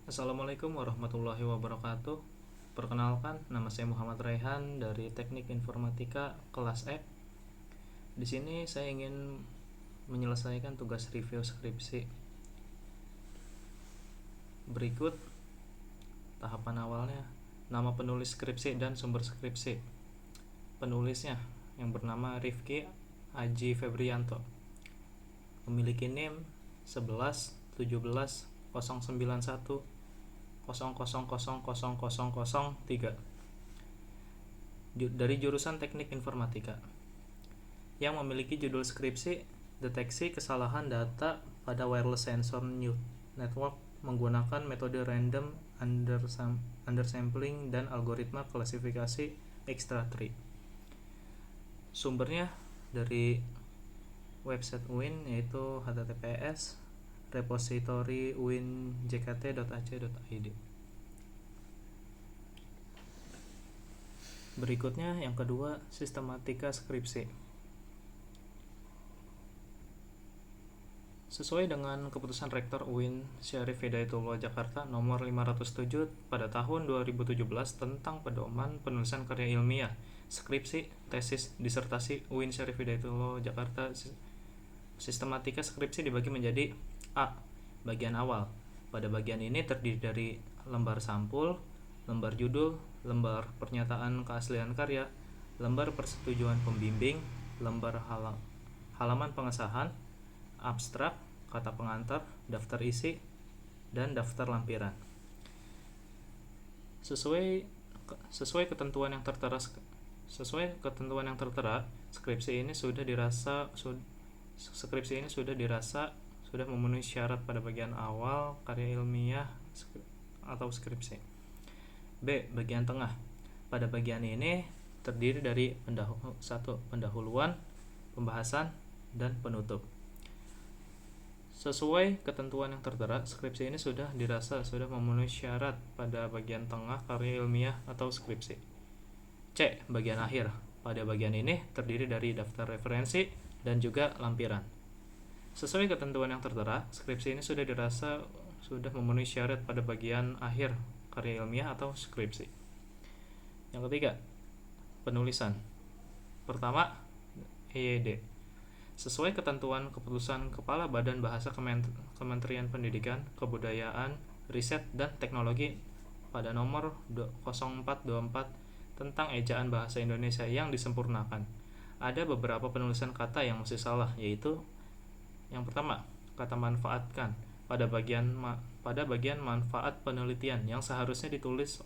Assalamualaikum warahmatullahi wabarakatuh. Perkenalkan, nama saya Muhammad Raihan dari Teknik Informatika kelas E. Di sini saya ingin menyelesaikan tugas review skripsi. Berikut tahapan awalnya: nama penulis skripsi dan sumber skripsi. Penulisnya yang bernama Rifki Aji Febrianto. Memiliki NIM 11 17 091 000003 dari jurusan Teknik Informatika, yang memiliki judul skripsi Deteksi Kesalahan Data pada Wireless Sensor Network menggunakan metode random undersampling dan algoritma klasifikasi extra tree. Sumbernya dari website UIN, yaitu https repository uinjkt.ac.id. Berikutnya yang kedua, sistematika skripsi. Sesuai dengan keputusan Rektor UIN Syarif Hidayatullah Jakarta nomor 507 pada tahun 2017 tentang pedoman penulisan karya ilmiah, skripsi, tesis, disertasi UIN Syarif Hidayatullah Jakarta, sistematika skripsi dibagi menjadi: A. Bagian awal. Pada bagian ini terdiri dari lembar sampul, lembar judul, lembar pernyataan keaslian karya, lembar persetujuan pembimbing, lembar halaman pengesahan, abstrak, kata pengantar, daftar isi, dan daftar lampiran. Sesuai ketentuan yang tertera, skripsi ini sudah memenuhi syarat pada bagian awal karya ilmiah atau skripsi. B. Bagian tengah. Pada bagian ini terdiri dari pendahuluan, pembahasan, dan penutup. Sesuai ketentuan yang tertera, skripsi ini sudah memenuhi syarat pada bagian tengah karya ilmiah atau skripsi. C. Bagian akhir. Pada bagian ini terdiri dari daftar referensi dan juga lampiran. Sesuai ketentuan yang tertera, skripsi ini sudah memenuhi syarat pada bagian akhir karya ilmiah atau skripsi. Yang ketiga, penulisan. Pertama, EYD. Sesuai ketentuan keputusan Kepala Badan Bahasa Kementerian Pendidikan, Kebudayaan, Riset, dan Teknologi pada nomor 0424 tentang ejaan bahasa Indonesia yang disempurnakan. Ada beberapa penulisan kata yang masih salah, yaitu: yang pertama, kata manfaatkan pada bagian manfaat penelitian yang seharusnya ditulis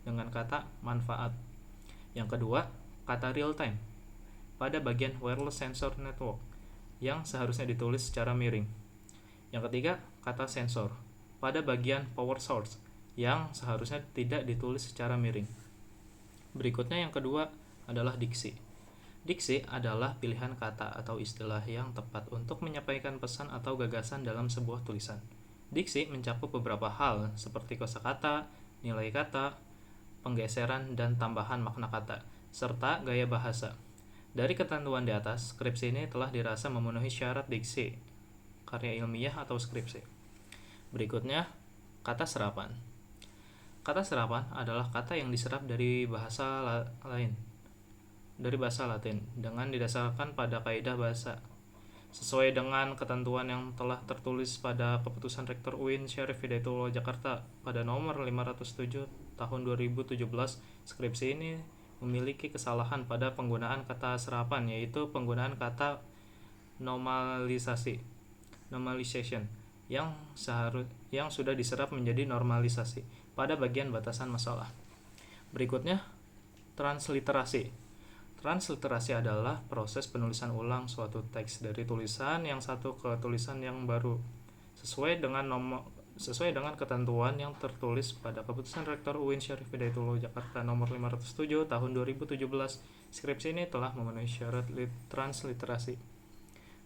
dengan kata manfaat. Yang kedua, kata real time pada bagian wireless sensor network yang seharusnya ditulis secara miring. Yang ketiga, kata sensor pada bagian power source yang seharusnya tidak ditulis secara miring. Berikutnya yang kedua adalah diksi. Diksi adalah pilihan kata atau istilah yang tepat untuk menyampaikan pesan atau gagasan dalam sebuah tulisan. Diksi mencakup beberapa hal seperti kosakata, nilai kata, penggeseran dan tambahan makna kata, serta gaya bahasa. Dari ketentuan di atas, skripsi ini telah dirasa memenuhi syarat diksi karya ilmiah atau skripsi. Berikutnya, kata serapan. Kata serapan adalah kata yang diserap dari bahasa Latin dengan didasarkan pada kaidah bahasa. Sesuai dengan ketentuan yang telah tertulis pada keputusan Rektor UIN Syarif Hidayatullah Jakarta pada nomor 507 tahun 2017, skripsi ini memiliki kesalahan pada penggunaan kata serapan, yaitu penggunaan kata normalization yang sudah diserap menjadi normalisasi pada bagian batasan masalah. Berikutnya, transliterasi. Transliterasi adalah proses penulisan ulang suatu teks dari tulisan yang satu ke tulisan yang baru sesuai dengan ketentuan yang tertulis pada keputusan Rektor UIN Syarif Hidayatullah Jakarta nomor 507 tahun 2017. Skripsi ini telah memenuhi syarat transliterasi.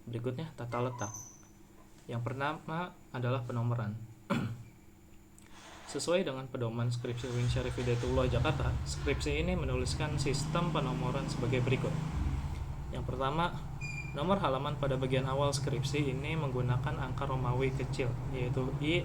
Berikutnya, tata letak. Yang pertama adalah penomoran. Sesuai dengan pedoman skripsi UIN Syarif Hidayatullah Jakarta, skripsi ini menuliskan sistem penomoran sebagai berikut. Yang pertama, nomor halaman pada bagian awal skripsi ini menggunakan angka Romawi kecil, yaitu I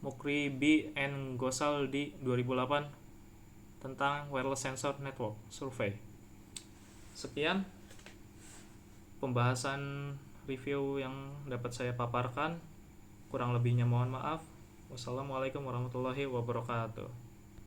Mukri B. and Gosal di 2008 tentang wireless sensor network survey. Sekian pembahasan review yang dapat saya paparkan. Kurang lebihnya mohon maaf. Wassalamualaikum warahmatullahi wabarakatuh.